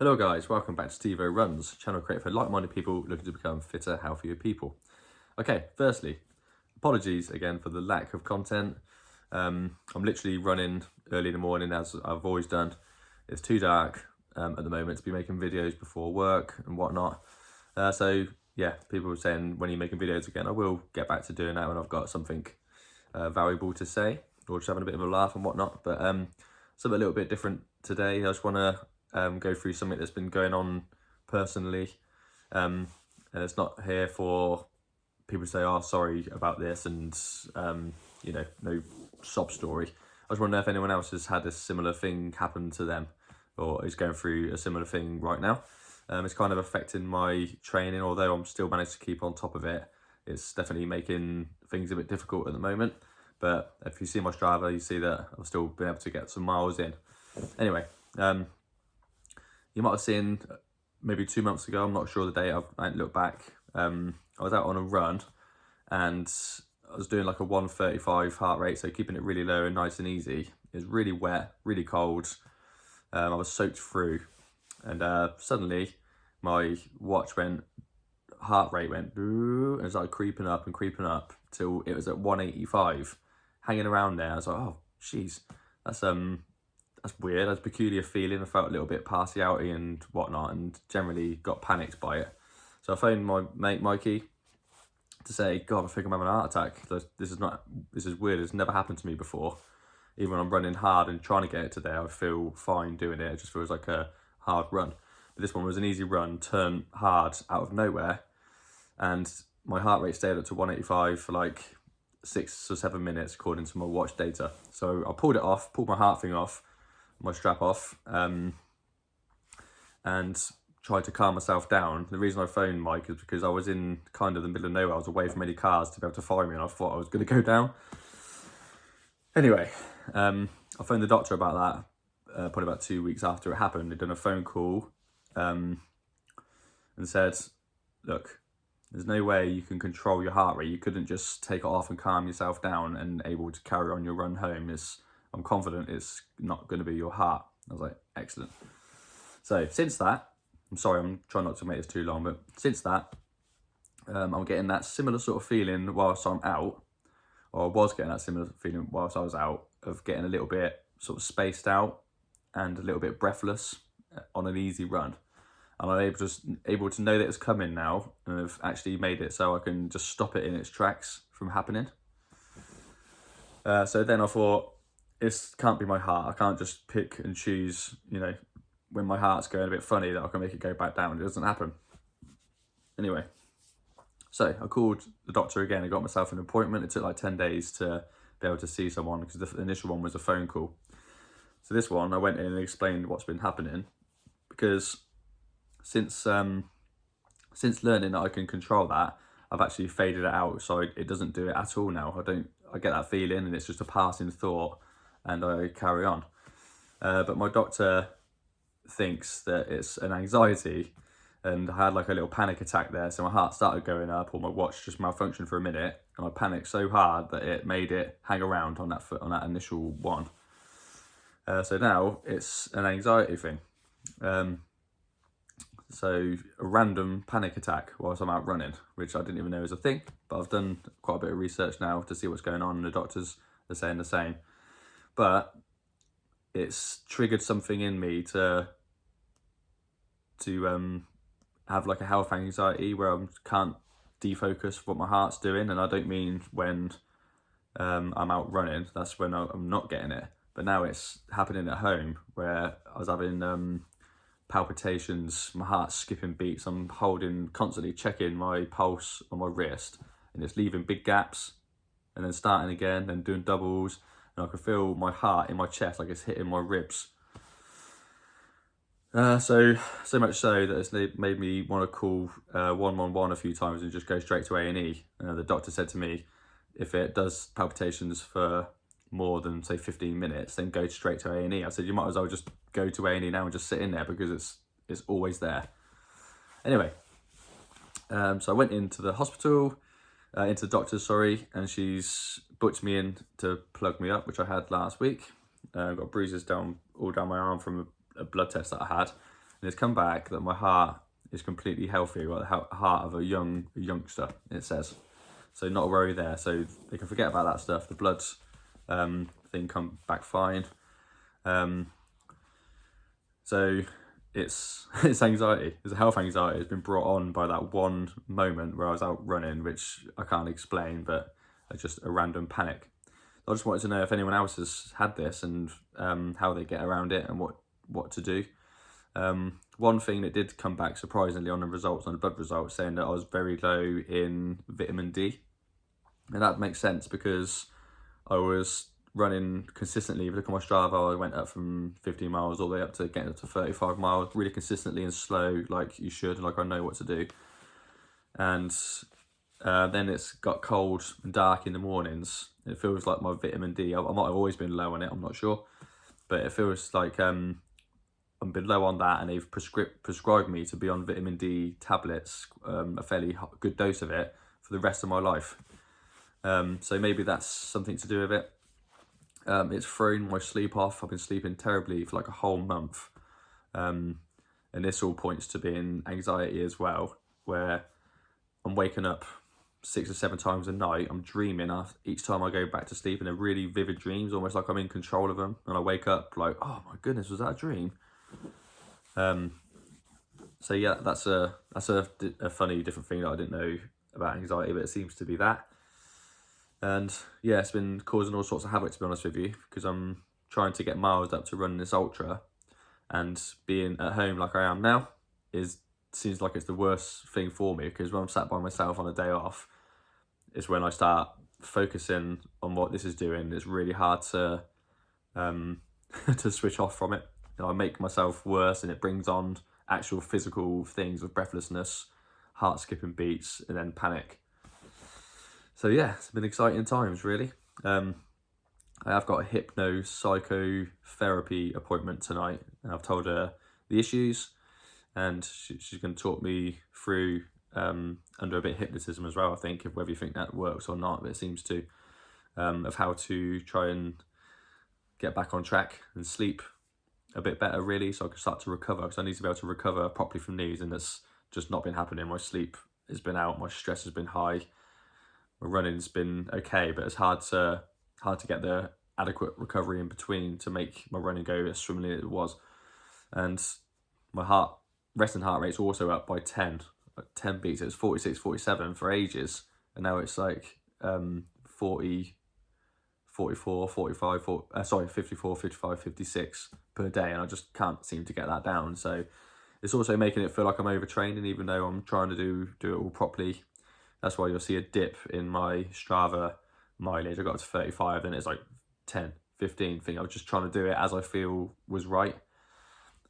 Hello guys, welcome back to Stevo Runs, channel created for like-minded people looking to become fitter, healthier people. Okay, firstly, apologies again for the lack of content. I'm literally running early in the morning as I've always done. It's too dark at the moment to be making videos before work and whatnot. So yeah, people were saying when you're making videos again, I will get back to doing that when I've got something valuable to say or just having a bit of a laugh and whatnot. But something a little bit different today. I just want to go through something that's been going on personally, and it's not here for people to say, oh, sorry about this, and no sob story. I just want to know if anyone else has had a similar thing happen to them or is going through a similar thing right now. It's kind of affecting my training, although I'm still managed to keep on top of it. It's definitely making things a bit difficult at the moment, but if you see my Strava, you see that I've still been able to get some miles in. Anyway, you might have seen maybe 2 months ago, I'm not sure the date, I haven't looked back. I was out on a run and I was doing like a 135 heart rate, so keeping it really low and nice and easy. It was really wet, really cold. I was soaked through, and suddenly my watch heart rate went, and it started creeping up till it was at 185, hanging around there. I was like, oh, jeez, that's weird. That's a peculiar feeling. I felt a little bit partiality and whatnot, and generally got panicked by it. So I phoned my mate Mikey to say, God, I think I'm having a heart attack. This is weird. It's never happened to me before. Even when I'm running hard and trying to get it today, I feel fine doing it. It just feels like a hard run. But this one was an easy run, turned hard out of nowhere, and my heart rate stayed up to 185 for like 6 or 7 minutes according to my watch data. So I pulled my heart thing off, my strap off, and tried to calm myself down. The reason I phoned Mike is because I was in kind of the middle of nowhere. I was away from any cars to be able to find me, and I thought I was going to go down. Anyway, I phoned the doctor about that probably about 2 weeks after it happened. They'd done a phone call and said, look, there's no way you can control your heart rate. You couldn't just take it off and calm yourself down and able to carry on your run home. I'm confident it's not going to be your heart. I was like, excellent. So since that, I'm sorry, I'm trying not to make this too long, but since that, I'm getting that similar sort of feeling whilst I'm out, or I was getting that similar feeling whilst I was out, of getting a little bit sort of spaced out and a little bit breathless on an easy run. And I'm able to know that it's coming now, and I've actually made it so I can just stop it in its tracks from happening. So then I thought, it can't be my heart. I can't just pick and choose, when my heart's going a bit funny, that I can make it go back down. It doesn't happen. Anyway, so I called the doctor again. I got myself an appointment. It took like 10 days to be able to see someone because the initial one was a phone call. So this one, I went in and explained what's been happening, because since learning that I can control that, I've actually faded it out, so it doesn't do it at all now. I get that feeling and it's just a passing thought and I carry on. But my doctor thinks that it's an anxiety, and I had like a little panic attack there. So my heart started going up, or my watch just malfunctioned for a minute, and I panicked so hard that it made it hang around on that initial one. So now it's an anxiety thing. So a random panic attack whilst I'm out running, which I didn't even know was a thing, but I've done quite a bit of research now to see what's going on, and the doctors are saying the same. But it's triggered something in me to have like a health anxiety where I can't defocus what my heart's doing. And I don't mean when I'm out running, that's when I'm not getting it. But now it's happening at home, where I was having palpitations, my heart's skipping beats. I'm constantly checking my pulse on my wrist, and it's leaving big gaps and then starting again and doing doubles. And I can feel my heart in my chest, like it's hitting my ribs. So much so that it's made me want to call 111 a few times and just go straight to A&E. The doctor said to me, if it does palpitations for more than say 15 minutes, then go straight to A&E. I said, you might as well just go to A&E now and just sit in there, because it's always there. Anyway, so I went into the hospital, into the doctor's, and she's booked me in to plug me up, which I had last week. Got bruises all down my arm from a blood test that I had, And it's come back that my heart is completely healthy, like the heart of a youngster, it says. So not a worry there. So they can forget about that stuff. The blood thing come back fine. So it's anxiety. It's a health anxiety. It's been brought on by that one moment where I was out running, which I can't explain, but it's just a random panic. I just wanted to know if anyone else has had this and how they get around it and what to do. One thing that did come back surprisingly on the blood results, saying that I was very low in vitamin D. And that makes sense because I was running consistently. If you look at my Strava, I went up from 15 miles all the way up to getting up to 35 miles, really consistently and slow, like you should, like I know what to do. And then it's got cold and dark in the mornings. It feels like my vitamin D, I might have always been low on it, I'm not sure. But it feels like I'm been low on that, and they've prescribed me to be on vitamin D tablets, a fairly good dose of it, for the rest of my life. So maybe that's something to do with it. It's thrown my sleep off. I've been sleeping terribly for like a whole month. And this all points to being anxiety as well, where I'm waking up 6 or 7 times a night. I'm dreaming each time I go back to sleep, and they're really vivid dreams, almost like I'm in control of them. And I wake up like, oh my goodness, was that a dream? So yeah, that's a funny different thing that I didn't know about anxiety, but it seems to be that. And yeah, it's been causing all sorts of havoc, to be honest with you, because I'm trying to get miles up to run this ultra, and being at home like I am now seems like it's the worst thing for me, because when I'm sat by myself on a day off, it's when I start focusing on what this is doing. It's really hard to to switch off from it. I make myself worse, and it brings on actual physical things of breathlessness, heart skipping beats, and then panic. So yeah, it's been exciting times, really. I have got a hypno-psychotherapy appointment tonight, and I've told her the issues, and she's going to talk me through under a bit of hypnotism as well, I think, of whether you think that works or not, but it seems to, of how to try and get back on track and sleep a bit better, really, so I can start to recover, because I need to be able to recover properly from these, and that's just not been happening. My sleep has been out, my stress has been high, my running's been okay, but it's hard to get the adequate recovery in between to make my running go as swimmingly as it was. And my resting heart rate's also up by 10 beats. It was 46, 47 for ages, and now it's like 40, 44, 45, 54, 55, 56 per day, and I just can't seem to get that down. So it's also making it feel like I'm overtraining, even though I'm trying to do it all properly. That's why you'll see a dip in my Strava mileage. I got up to 35, then it's like 10, 15 thing. I was just trying to do it as I feel was right,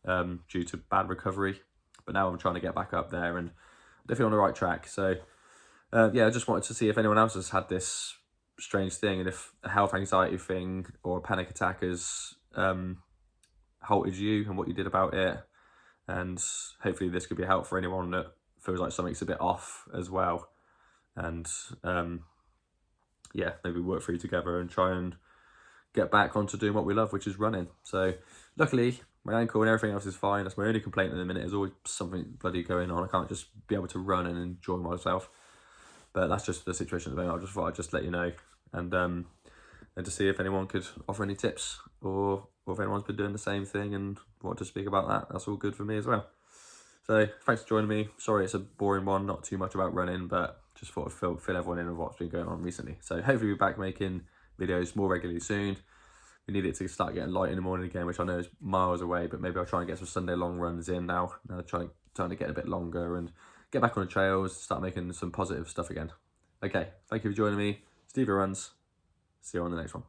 due to bad recovery. But now I'm trying to get back up there, and definitely on the right track. So yeah, I just wanted to see if anyone else has had this strange thing, and if a health anxiety thing or a panic attack has halted you, and what you did about it. And hopefully this could be a help for anyone that feels like something's a bit off as well. And yeah, maybe work through together and try and get back onto doing what we love, which is running. So luckily my ankle and everything else is fine. That's my only complaint at the minute. There's always something bloody going on. I can't just be able to run and enjoy myself. But that's just the situation at the moment. I just thought I'd just let you know, and to see if anyone could offer any tips, or if anyone's been doing the same thing and want to speak about that. That's all good for me as well. So thanks for joining me. Sorry it's a boring one, not too much about running, but just thought I'd fill everyone in with what's been going on recently. So hopefully we'll be back making videos more regularly soon. We need it to start getting light in the morning again, which I know is miles away, but maybe I'll try and get some Sunday long runs in now. Trying to get a bit longer and get back on the trails, start making some positive stuff again. Okay, thank you for joining me. Stevo Runs. See you on the next one.